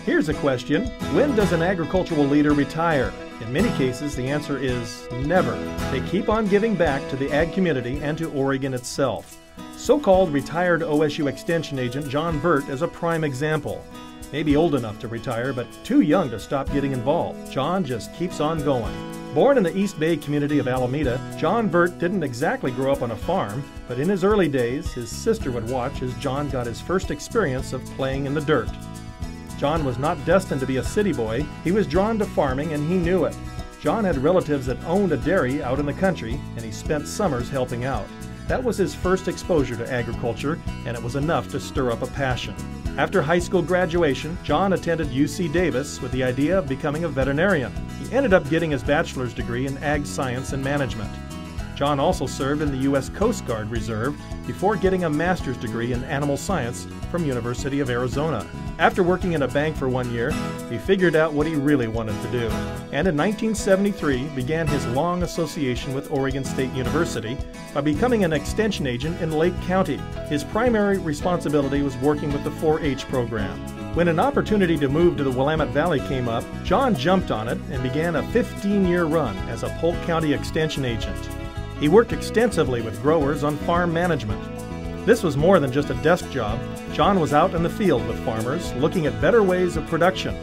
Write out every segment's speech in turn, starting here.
Here's a question: when does an agricultural leader retire? In many cases, the answer is never. They keep on giving back to the ag community and to Oregon itself. So-called retired OSU Extension agent John Burt is a prime example. Maybe old enough to retire, but too young to stop getting involved. John just keeps on going. Born in the East Bay community of Alameda, John Burt didn't exactly grow up on a farm, but in his early days, his sister would watch as John got his first experience of playing in the dirt. John was not destined to be a city boy. He was drawn to farming, and he knew it. John had relatives that owned a dairy out in the country, and he spent summers helping out. That was his first exposure to agriculture, and it was enough to stir up a passion. After high school graduation, John attended UC Davis with the idea of becoming a veterinarian. He ended up getting his bachelor's degree in ag science and management. John also served in the U.S. Coast Guard Reserve before getting a master's degree in animal science from University of Arizona. After working in a bank for 1 year, he figured out what he really wanted to do, and in 1973 began his long association with Oregon State University by becoming an extension agent in Lake County. His primary responsibility was working with the 4-H program. When an opportunity to move to the Willamette Valley came up, John jumped on it and began a 15-year run as a Polk County extension agent. He worked extensively with growers on farm management. This was more than just a desk job. John was out in the field with farmers, looking at better ways of production.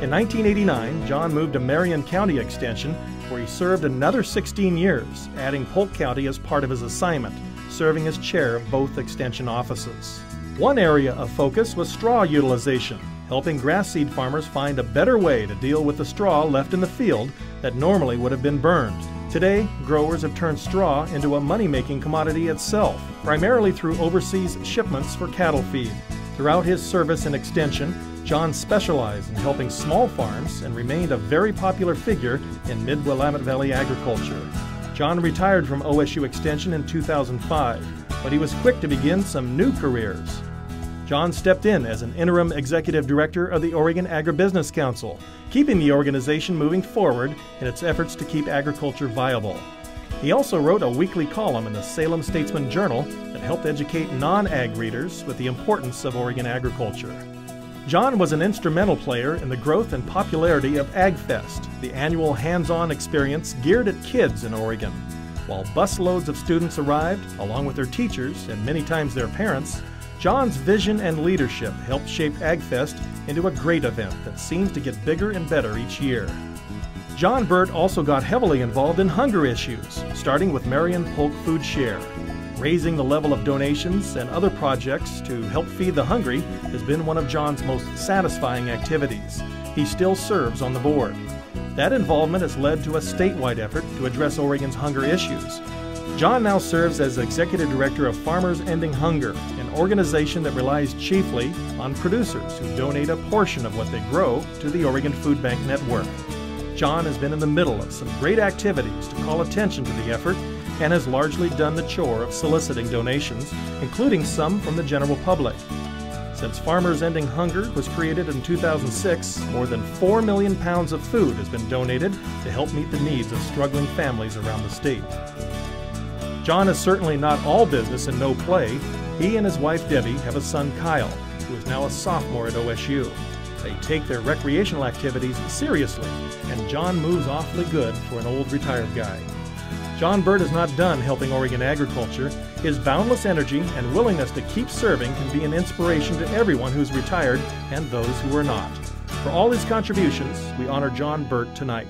In 1989, John moved to Marion County Extension, where he served another 16 years, adding Polk County as part of his assignment, serving as chair of both extension offices. One area of focus was straw utilization, helping grass seed farmers find a better way to deal with the straw left in the field that normally would have been burned. Today, growers have turned straw into a money-making commodity itself, primarily through overseas shipments for cattle feed. Throughout his service in Extension, John specialized in helping small farms and remained a very popular figure in mid-Willamette Valley agriculture. John retired from OSU Extension in 2005, but he was quick to begin some new careers. John stepped in as an interim executive director of the Oregon Agribusiness Council, keeping the organization moving forward in its efforts to keep agriculture viable. He also wrote a weekly column in the Salem Statesman Journal that helped educate non-ag readers with the importance of Oregon agriculture. John was an instrumental player in the growth and popularity of AgFest, the annual hands-on experience geared at kids in Oregon. While busloads of students arrived, along with their teachers and many times their parents, John's vision and leadership helped shape AgFest into a great event that seems to get bigger and better each year. John Burt also got heavily involved in hunger issues, starting with Marion Polk Food Share. Raising the level of donations and other projects to help feed the hungry has been one of John's most satisfying activities. He still serves on the board. That involvement has led to a statewide effort to address Oregon's hunger issues. John now serves as Executive Director of Farmers Ending Hunger, an organization that relies chiefly on producers who donate a portion of what they grow to the Oregon Food Bank Network. John has been in the middle of some great activities to call attention to the effort and has largely done the chore of soliciting donations, including some from the general public. Since Farmers Ending Hunger was created in 2006, more than 4 million pounds of food has been donated to help meet the needs of struggling families around the state. John is certainly not all business and no play. He and his wife Debbie have a son Kyle, who is now a sophomore at OSU. They take their recreational activities seriously, and John moves awfully good for an old retired guy. John Burt is not done helping Oregon agriculture. His boundless energy and willingness to keep serving can be an inspiration to everyone who's retired and those who are not. For all his contributions, we honor John Burt tonight.